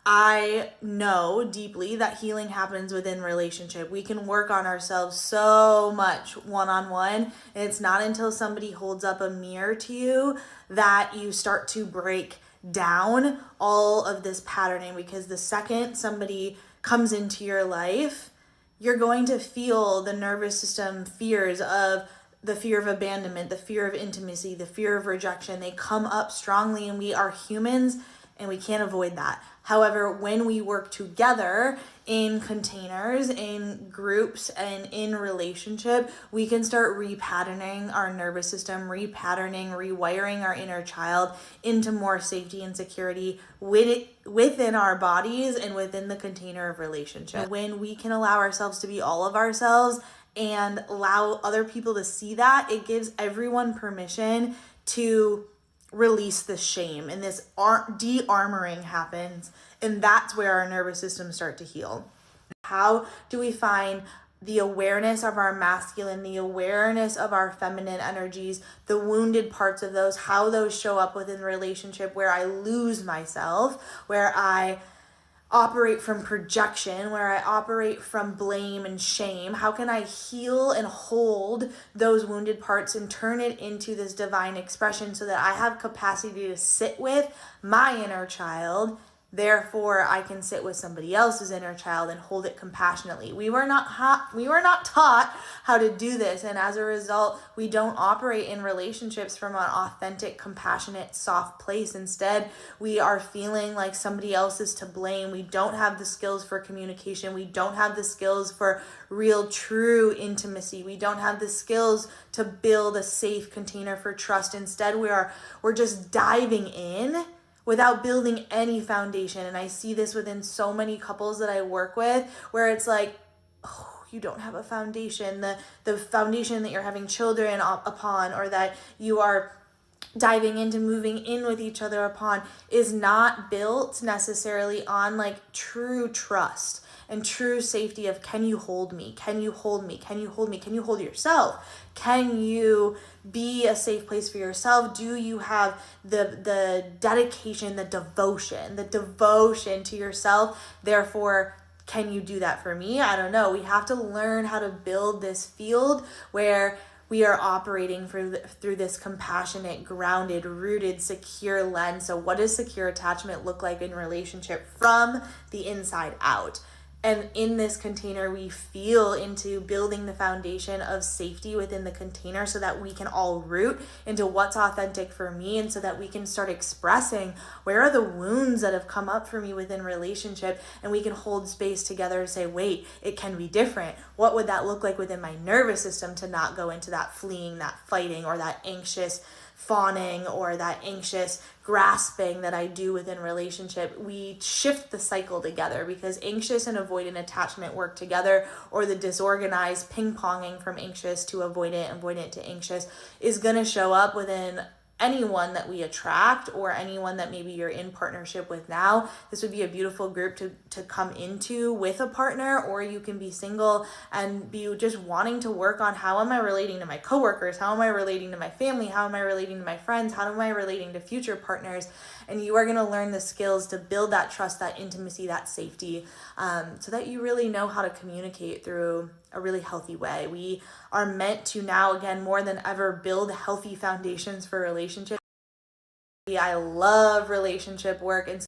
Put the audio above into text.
I know deeply that healing happens within relationship. We can work on ourselves so much one-on-one, and it's not until somebody holds up a mirror to you that you start to break down all of this patterning, because the second somebody comes into your life, you're going to feel the nervous system fears of the fear of abandonment, the fear of intimacy, the fear of rejection. They come up strongly, and we are humans and we can't avoid that. However, when we work together in containers, in groups, and in relationship, we can start repatterning our nervous system, rewiring our inner child into more safety and security within our bodies and within the container of relationship. When we can allow ourselves to be all of ourselves and allow other people to see that, it gives everyone permission to release the shame, and this de-armoring happens, and that's where our nervous systems start to heal. How do we find the awareness of our masculine, the awareness of our feminine energies, the wounded parts of those, how those show up within relationship, where I lose myself, where I operate from projection, where I operate from blame and shame? How can I heal and hold those wounded parts and turn it into this divine expression so that I have capacity to sit with my inner child? Therefore, I can sit with somebody else's inner child and hold it compassionately. We were not taught how to do this, and as a result, we don't operate in relationships from an authentic, compassionate, soft place. Instead, we are feeling like somebody else is to blame. We don't have the skills for communication. We don't have the skills for real, true intimacy. We don't have the skills to build a safe container for trust. Instead, we're just diving in without building any foundation. And I see this within so many couples that I work with, where it's like, oh, you don't have a foundation. The foundation that you're having children upon, or that you are diving into moving in with each other upon, is not built necessarily on like true trust and true safety of, can you hold me? Can you hold me? Can you hold me? Can you hold yourself? Can you be a safe place for yourself? Do you have the dedication, the devotion to yourself? Therefore, can you do that for me? I don't know. We have to learn how to build this field where we are operating through this compassionate, grounded, rooted, secure lens. So what does secure attachment look like in relationship from the inside out? And in this container, we feel into building the foundation of safety within the container so that we can all root into what's authentic for me, and so that we can start expressing where are the wounds that have come up for me within relationship, and we can hold space together and say, wait, it can be different. What would that look like within my nervous system to not go into that fleeing, that fighting, or that anxious fawning, or that anxious grasping that I do within relationship? We shift the cycle together, because anxious and avoidant attachment work together, or the disorganized ping-ponging from anxious to avoidant, avoidant to anxious is going to show up within anyone that we attract, or anyone that maybe you're in partnership with now. This would be a beautiful group to come into with a partner, or you can be single and be just wanting to work on, how am I relating to my coworkers? How am I relating to my family? How am I relating to my friends? How am I relating to future partners? And you are going to learn the skills to build that trust, that intimacy, that safety, so that you really know how to communicate through a really healthy way. We are meant to now, again, more than ever, build healthy foundations for relationships. I love relationship work, and